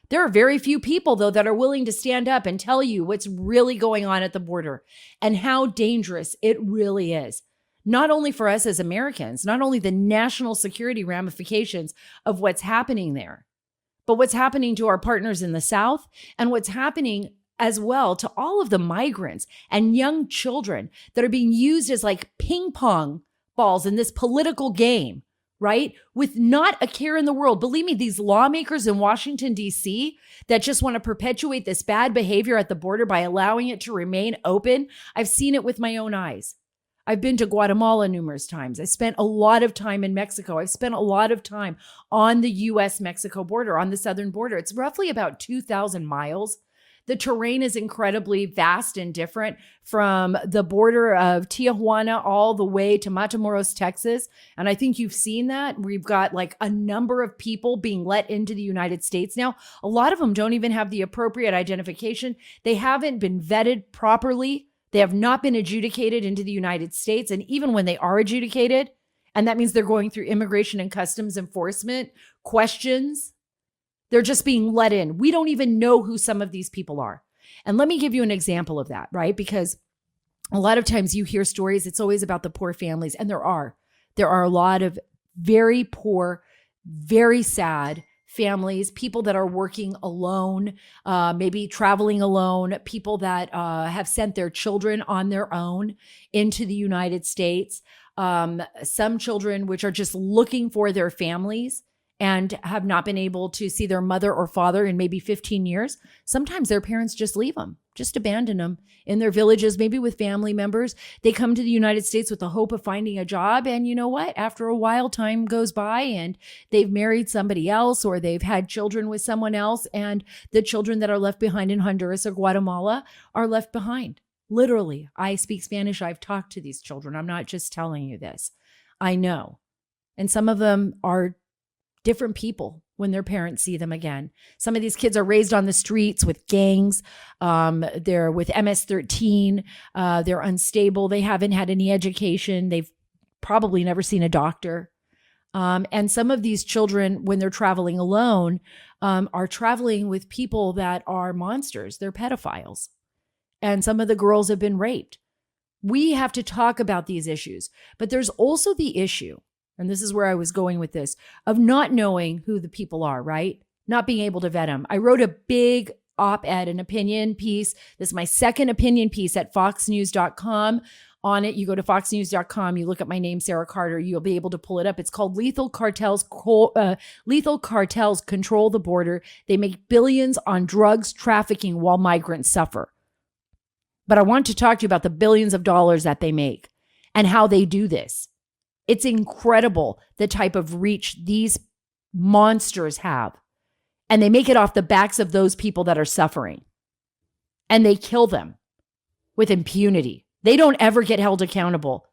There are very few people, though, that are willing to stand up and tell you what's really going on at the border and how dangerous it really is. Not only for us as Americans, not only the national security ramifications of what's happening there, but what's happening to our partners in the South and what's happening as well to all of the migrants and young children that are being used as like ping pong balls in this political game, right? With not a care in the world. Believe me, these lawmakers in Washington, D.C. that just want to perpetuate this bad behavior at the border by allowing it to remain open, I've seen it with my own eyes. I've been to Guatemala numerous times. I spent a lot of time in Mexico. I've spent a lot of time on the U.S. Mexico border, on the southern border. It's roughly about 2,000 miles. The terrain is incredibly vast and different from the border of Tijuana all the way to Matamoros, Texas. And I think you've seen that. We've got like a number of people being let into the United States now. A lot of them don't even have the appropriate identification. They haven't been vetted properly. They have not been adjudicated into the United States. And even when they are adjudicated, and that means they're going through immigration and customs enforcement questions, they're just being let in. We don't even know who some of these people are. And let me give you an example of that, right? Because a lot of times you hear stories, it's always about the poor families. And there are a lot of very poor, very sad families, people that are working alone, maybe traveling alone, people that have sent their children on their own into the United States. Some children which are just looking for their families and have not been able to see their mother or father in maybe 15 years. Sometimes their parents just leave them, just abandon them in their villages, maybe with family members. They come to the United States with the hope of finding a job. And you know what? After a while, time goes by and they've married somebody else or they've had children with someone else. And the children that are left behind in Honduras or Guatemala are left behind. Literally, I speak Spanish. I've talked to these children. I'm not just telling you this. I know. And some of them are different people when their parents see them again. Some of these kids are raised on the streets with gangs. They're with MS-13. They're unstable. They haven't had any education. They've probably never seen a doctor. And some of these children, when they're traveling alone, are traveling with people that are monsters. They're pedophiles. And some of the girls have been raped. We have to talk about these issues. But there's also the issue, and this is where I was going with this, of not knowing who the people are, right? Not being able to vet them. I wrote a big op-ed, an opinion piece. This is my second opinion piece at foxnews.com. On it, you go to foxnews.com, you look at my name, Sara Carter, you'll be able to pull it up. It's called Lethal Cartels Control the Border. They make billions on drugs trafficking while migrants suffer. But I want to talk to you about the billions of dollars that they make and how they do this. It's incredible the type of reach these monsters have. And they make it off the backs of those people that are suffering. And they kill them with impunity. They don't ever get held accountable.